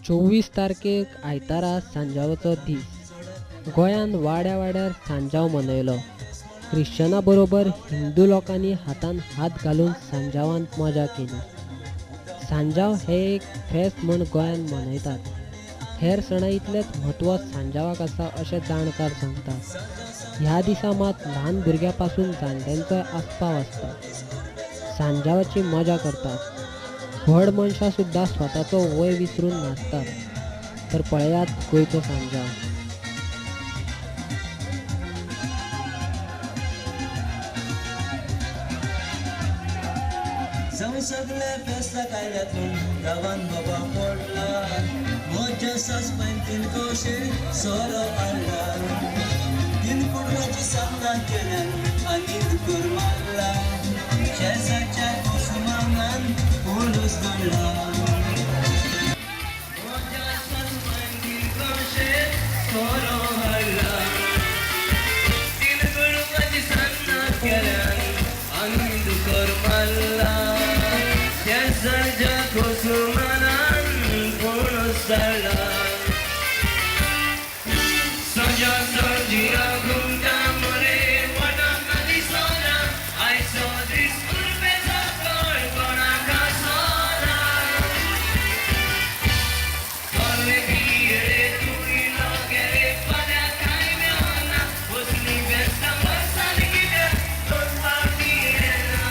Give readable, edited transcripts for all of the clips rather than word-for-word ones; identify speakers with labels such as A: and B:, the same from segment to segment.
A: 24 तारखेक आयतारा सांजावाचो दीस गोंयांत वाड्या वाड्यार सांजाव मनयलो. ख्रिश्चनां बरोबर हिंदू लोकांनी हातान हात घालून सांजावांत मजा केली. सांजाव हे एक फेस्त म्हूण गोंयांत मनयतात. हेर सणां इतलेंच म्हत्व सांजावाक आसा अशें जाणकार सांगतात. ह्या दिसा मात ल्हान भुरग्यां पासून जाणट्यांचोय आस्पाव आसता. सांजावाची मजा करतात. व्हड मनशां सुद्दां स्वताचो वय विसरून नाचतात. तर पळयात गोंयचो सांजाव.
B: सगळे फेस्ता कायद्यातून गावान बाबा पडला. मोज्या सासपायन कौशे सोरो हाडला. तीन कुडवाची सामना केल्यान आनी दुकर मारला. शेजाच्या कुसुमांगान पोलूस दडला. मोज्या सासपायन कौशे सोरो हाडला. तीन कुडवाची सामना केल्यान आनी दुकर मारला. शेजाच्या कुसुमांगान पोलूस दडला. Soja Soja Gunda More Wanakali Sona. I saw this Urbeta Koi Bonaka Sona. Kole Kire Tui Logere Pada Kaimiona. Usni Vesta Masali Kide Don Partirena.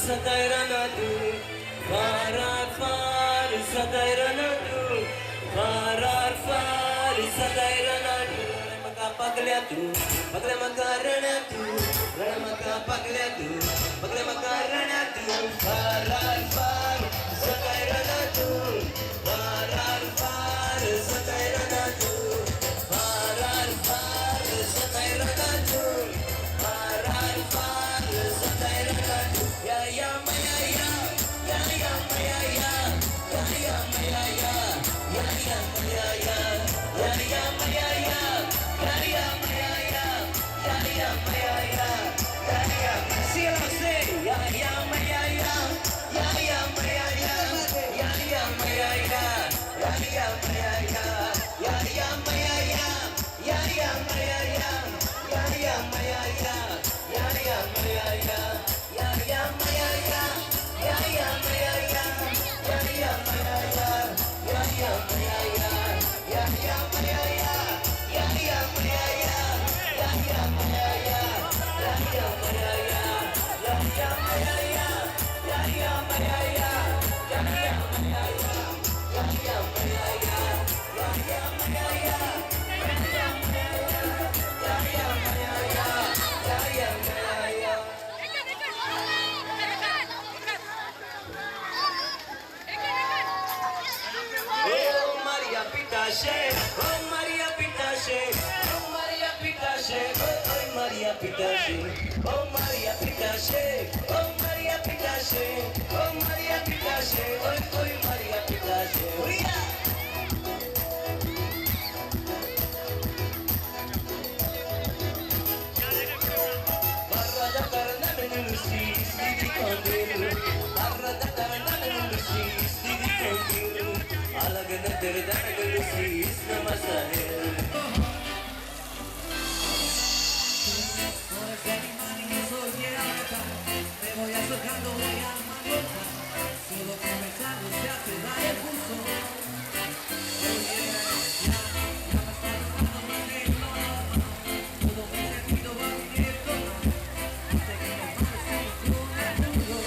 B: Satairana tu, farar far satairana tu, farar far satairana tu. Maka paglia tu, paglia makarana tu, maka paglia tu, paglia makarana tu, farar far satairana tu, farar far satairana tu, farar far satairana tu, farar far satairana tu. Ya ya maya ya, ya ya maya ya, ya ya maya ya, ya ya maya ya, ya ya maya ya, ya ya maya ya, ya ya maya ya, ya ya. Sila say ya ya maya ya, ya ya maya ya, ya ya maya ya, ya ya maya ya, ya ya maya ya, ya ya maya ya, ya ya maya ya, ya ya maya ya. Ya ya maya ya, ya ya maya ya, ya ya maya ya, ya ya maya ya, ya ya maya ya, ya ya maya ya, ya ya maya ya, ya ya maya ya, ya ya maya ya, ya ya maya ya, ya ya maya ya, ya ya maya ya, ya ya maya ya, ya ya maya ya, ya ya maya ya. Oh Maria Pitache, oh Maria Pitache, oh Maria Pitache, oh oh Maria Pitache, oh Maria Pitache, oh Maria Pitache, oh Maria Pitache, oh oh Maria Pitache, oh yeah. Barada karna menusi, stigi kondiru, barada karna menusi, stigi kondiru. Alagana derdana menusi, isna masahir.
C: Me voy azotando, voy a manejar. Solo comenzando se hace daño el pulso. Oye, ya me está gustando más que no. Todo me necesito va viniendo. Sé que me parece un apuro.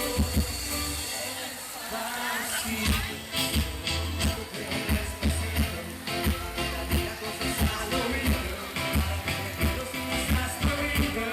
C: Fácil. Tú crees que siento. La diga cosas a lo real. Para que me quedo sin estás corriendo.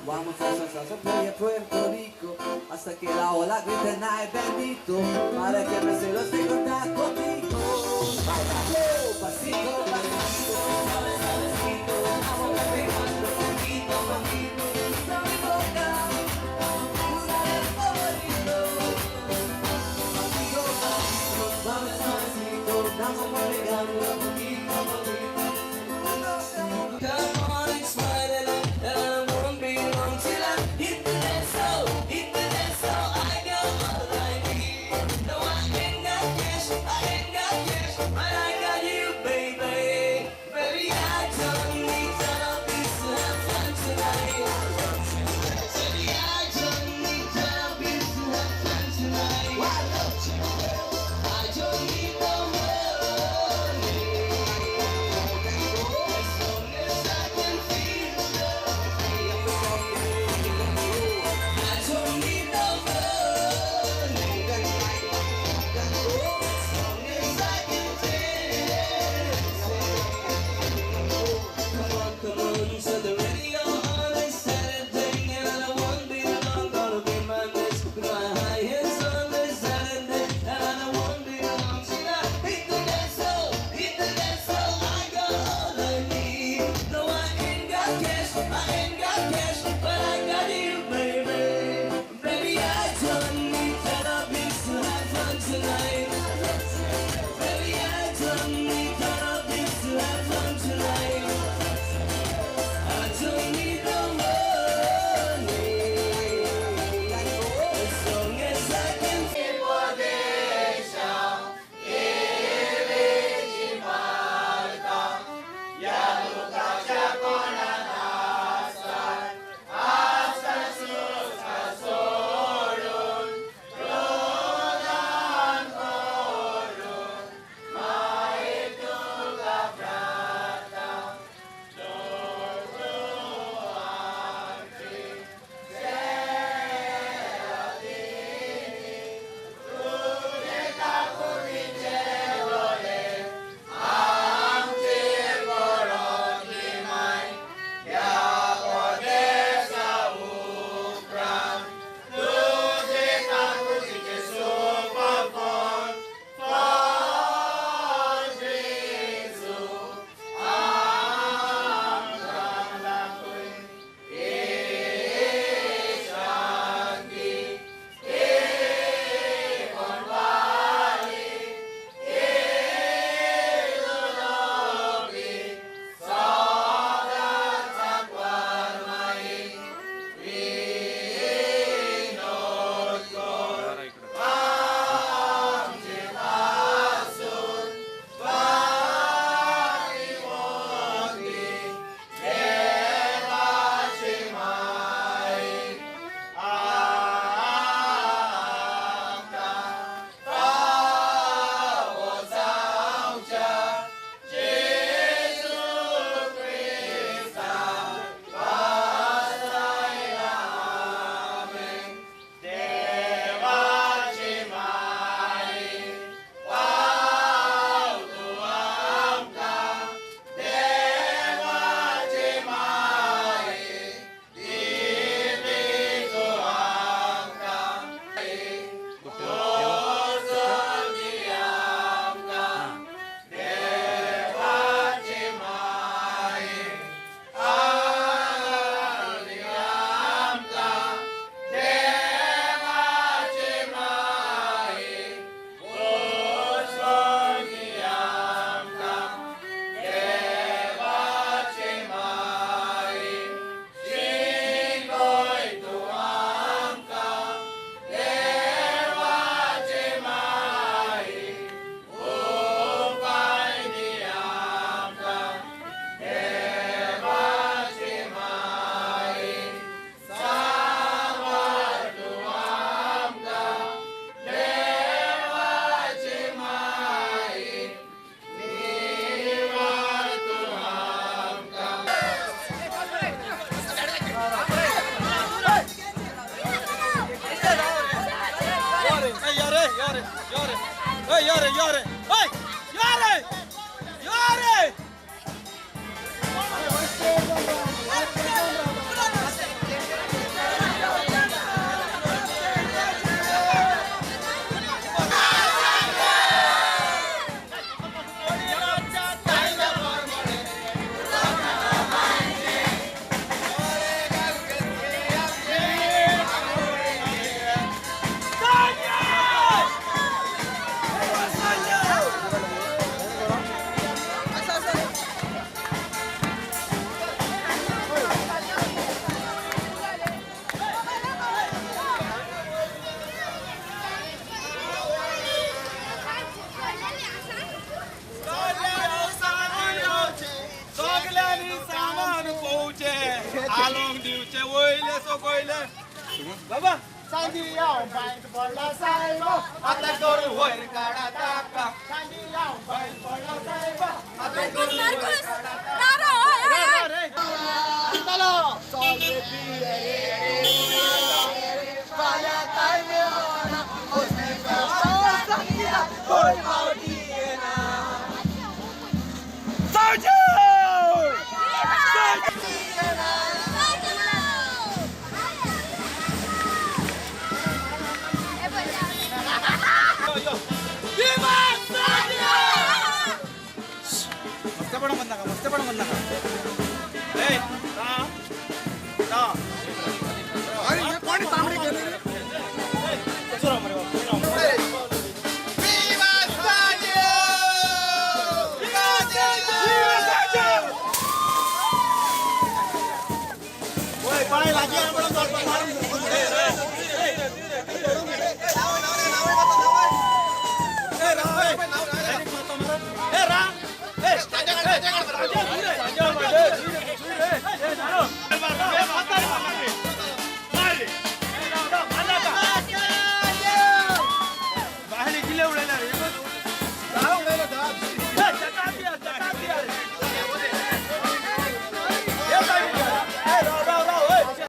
C: Vamos a salsa playa Puerto Rico hasta que la ola grite ay bendito para que me celos de contar contigo. Bailalo, pasito, pasito, suave, suavecito, la boca pegando poquito, poquito, a mi boca, lugar el favorito. Pasito, pasito, suave, suavecito, damos pegando poquito, poquito.
B: Come on and smile and I won't be long till I hit the dance floor, hit the dance floor. I got all I need. No, I ain't got
D: Yore! Hey! Yore! Yore! सगळ्यांनी सामान पोचे along दिवचे वयले सकयले बाबा सांगी याव bike पडला साहेब आता करू वयर काढा ताका सांगी याव बायक पडला साहेब आता करू वयर काढा चलो चले पिए पाया टाइम होना उसने कहा संगीता कोई मावटी ना साजू मस्त पण म्हणा का ए ता अरे हे कोणी तांबडी केली रे कसरा मरे विवा साजो विवा साजो ओय पाय लागी